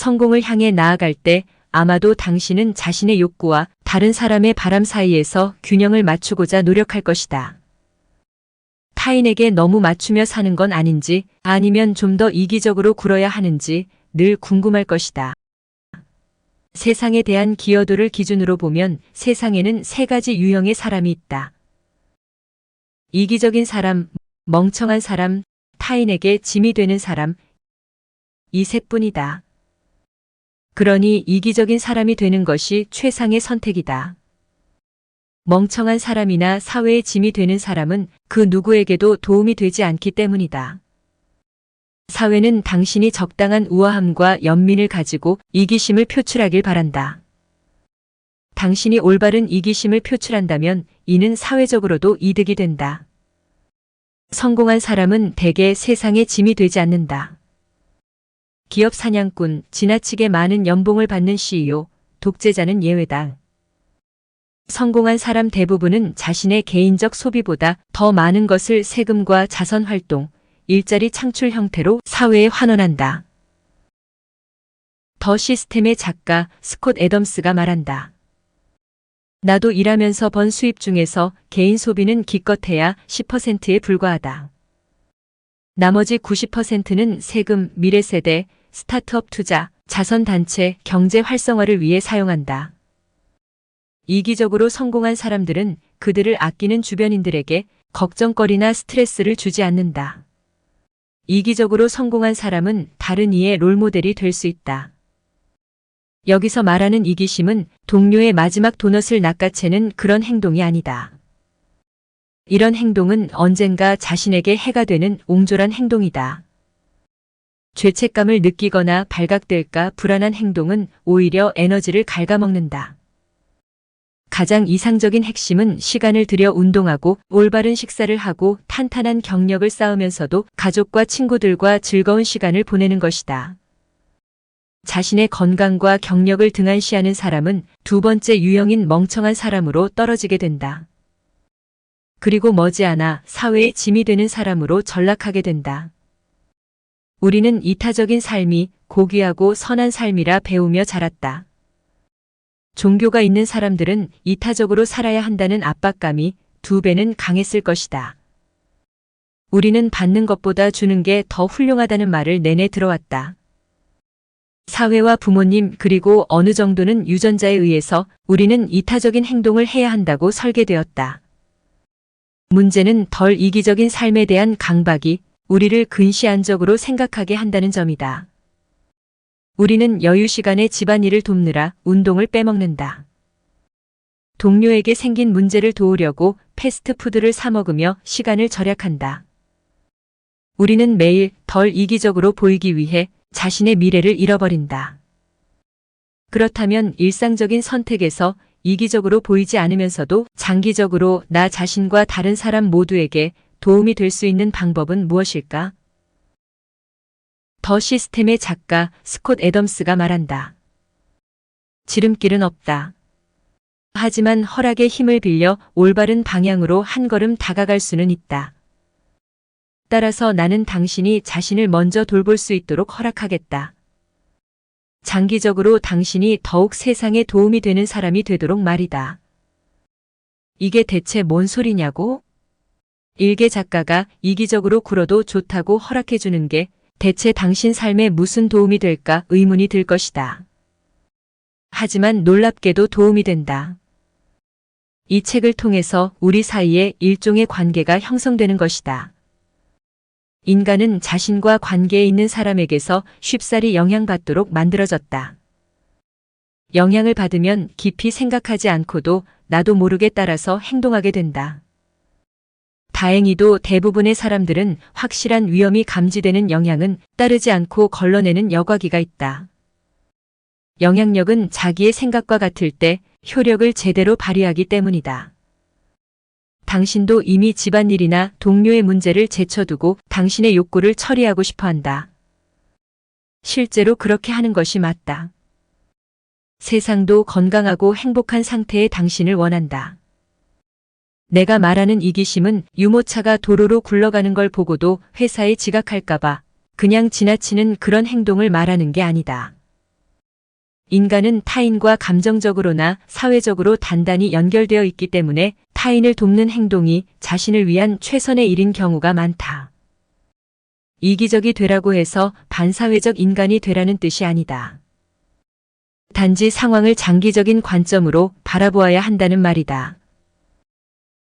성공을 향해 나아갈 때 아마도 당신은 자신의 욕구와 다른 사람의 바람 사이에서 균형을 맞추고자 노력할 것이다. 타인에게 너무 맞추며 사는 건 아닌지 아니면 좀 더 이기적으로 굴어야 하는지 늘 궁금할 것이다. 세상에 대한 기여도를 기준으로 보면 세상에는 세 가지 유형의 사람이 있다. 이기적인 사람, 멍청한 사람, 타인에게 짐이 되는 사람, 이 세뿐이다. 그러니 이기적인 사람이 되는 것이 최상의 선택이다. 멍청한 사람이나 사회의 짐이 되는 사람은 그 누구에게도 도움이 되지 않기 때문이다. 사회는 당신이 적당한 우아함과 연민을 가지고 이기심을 표출하길 바란다. 당신이 올바른 이기심을 표출한다면 이는 사회적으로도 이득이 된다. 성공한 사람은 대개 세상의 짐이 되지 않는다. 기업 사냥꾼, 지나치게 많은 연봉을 받는 CEO, 독재자는 예외다. 성공한 사람 대부분은 자신의 개인적 소비보다 더 많은 것을 세금과 자선 활동, 일자리 창출 형태로 사회에 환원한다. 더 시스템의 작가 스콧 애덤스가 말한다. 나도 일하면서 번 수입 중에서 개인 소비는 기껏해야 10%에 불과하다. 나머지 90%는 세금, 미래세대, 스타트업 투자, 자선단체, 경제 활성화를 위해 사용한다. 이기적으로 성공한 사람들은 그들을 아끼는 주변인들에게 걱정거리나 스트레스를 주지 않는다. 이기적으로 성공한 사람은 다른 이의 롤모델이 될 수 있다. 여기서 말하는 이기심은 동료의 마지막 도넛을 낚아채는 그런 행동이 아니다. 이런 행동은 언젠가 자신에게 해가 되는 옹졸한 행동이다. 죄책감을 느끼거나 발각될까 불안한 행동은 오히려 에너지를 갉아먹는다. 가장 이상적인 핵심은 시간을 들여 운동하고 올바른 식사를 하고 탄탄한 경력을 쌓으면서도 가족과 친구들과 즐거운 시간을 보내는 것이다. 자신의 건강과 경력을 등한시하는 사람은 두 번째 유형인 멍청한 사람으로 떨어지게 된다. 그리고 머지않아 사회의 짐이 되는 사람으로 전락하게 된다. 우리는 이타적인 삶이 고귀하고 선한 삶이라 배우며 자랐다. 종교가 있는 사람들은 이타적으로 살아야 한다는 압박감이 2배는 강했을 것이다. 우리는 받는 것보다 주는 게 더 훌륭하다는 말을 내내 들어왔다. 사회와 부모님 그리고 어느 정도는 유전자에 의해서 우리는 이타적인 행동을 해야 한다고 설계되었다. 문제는 덜 이기적인 삶에 대한 강박이 우리를 근시안적으로 생각하게 한다는 점이다. 우리는 여유 시간에 집안일을 돕느라 운동을 빼먹는다. 동료에게 생긴 문제를 도우려고 패스트푸드를 사 먹으며 시간을 절약한다. 우리는 매일 덜 이기적으로 보이기 위해 자신의 미래를 잃어버린다. 그렇다면 일상적인 선택에서 이기적으로 보이지 않으면서도 장기적으로 나 자신과 다른 사람 모두에게 도움이 될 수 있는 방법은 무엇일까? 더 시스템의 작가 스콧 애덤스가 말한다. 지름길은 없다. 하지만 허락의 힘을 빌려 올바른 방향으로 한 걸음 다가갈 수는 있다. 따라서 나는 당신이 자신을 먼저 돌볼 수 있도록 허락하겠다. 장기적으로 당신이 더욱 세상에 도움이 되는 사람이 되도록 말이다. 이게 대체 뭔 소리냐고? 일개 작가가 이기적으로 굴어도 좋다고 허락해주는 게 대체 당신 삶에 무슨 도움이 될까 의문이 들 것이다. 하지만 놀랍게도 도움이 된다. 이 책을 통해서 우리 사이에 일종의 관계가 형성되는 것이다. 인간은 자신과 관계에 있는 사람에게서 쉽사리 영향받도록 만들어졌다. 영향을 받으면 깊이 생각하지 않고도 나도 모르게 따라서 행동하게 된다. 다행히도 대부분의 사람들은 확실한 위험이 감지되는 영향은 따르지 않고 걸러내는 여과기가 있다. 영향력은 자기의 생각과 같을 때 효력을 제대로 발휘하기 때문이다. 당신도 이미 집안일이나 동료의 문제를 제쳐두고 당신의 욕구를 처리하고 싶어 한다. 실제로 그렇게 하는 것이 맞다. 세상도 건강하고 행복한 상태의 당신을 원한다. 내가 말하는 이기심은 유모차가 도로로 굴러가는 걸 보고도 회사에 지각할까봐 그냥 지나치는 그런 행동을 말하는 게 아니다. 인간은 타인과 감정적으로나 사회적으로 단단히 연결되어 있기 때문에 타인을 돕는 행동이 자신을 위한 최선의 일인 경우가 많다. 이기적이 되라고 해서 반사회적 인간이 되라는 뜻이 아니다. 단지 상황을 장기적인 관점으로 바라보아야 한다는 말이다.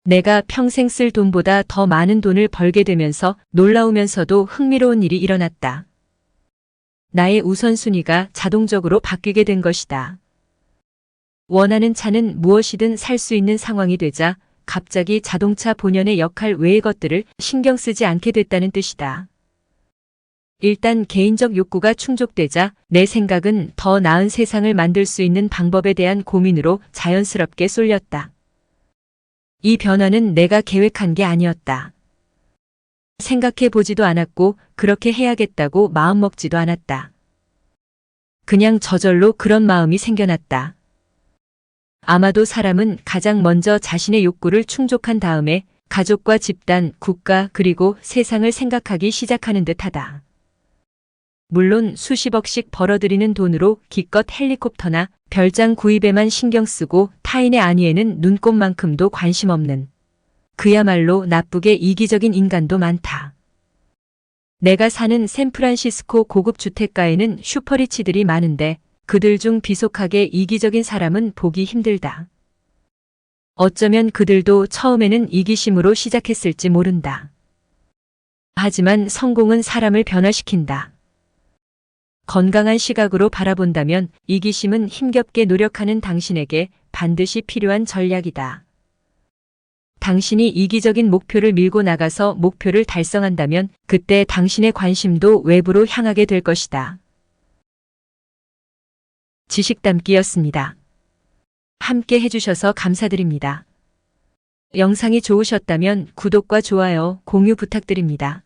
내가 평생 쓸 돈보다 더 많은 돈을 벌게 되면서 놀라우면서도 흥미로운 일이 일어났다. 나의 우선순위가 자동적으로 바뀌게 된 것이다. 원하는 차는 무엇이든 살 수 있는 상황이 되자 갑자기 자동차 본연의 역할 외의 것들을 신경 쓰지 않게 됐다는 뜻이다. 일단 개인적 욕구가 충족되자 내 생각은 더 나은 세상을 만들 수 있는 방법에 대한 고민으로 자연스럽게 쏠렸다. 이 변화는 내가 계획한 게 아니었다. 생각해 보지도 않았고 그렇게 해야겠다고 마음먹지도 않았다. 그냥 저절로 그런 마음이 생겨났다. 아마도 사람은 가장 먼저 자신의 욕구를 충족한 다음에 가족과 집단, 국가 그리고 세상을 생각하기 시작하는 듯하다. 물론 수십억씩 벌어들이는 돈으로 기껏 헬리콥터나 별장 구입에만 신경 쓰고 타인의 안위에는 눈꼽만큼도 관심 없는 그야말로 나쁘게 이기적인 인간도 많다. 내가 사는 샌프란시스코 고급 주택가에는 슈퍼리치들이 많은데 그들 중 비속하게 이기적인 사람은 보기 힘들다. 어쩌면 그들도 처음에는 이기심으로 시작했을지 모른다. 하지만 성공은 사람을 변화시킨다. 건강한 시각으로 바라본다면 이기심은 힘겹게 노력하는 당신에게 반드시 필요한 전략이다. 당신이 이기적인 목표를 밀고 나가서 목표를 달성한다면 그때 당신의 관심도 외부로 향하게 될 것이다. 지식 담기였습니다. 함께 해주셔서 감사드립니다. 영상이 좋으셨다면 구독과 좋아요, 공유 부탁드립니다.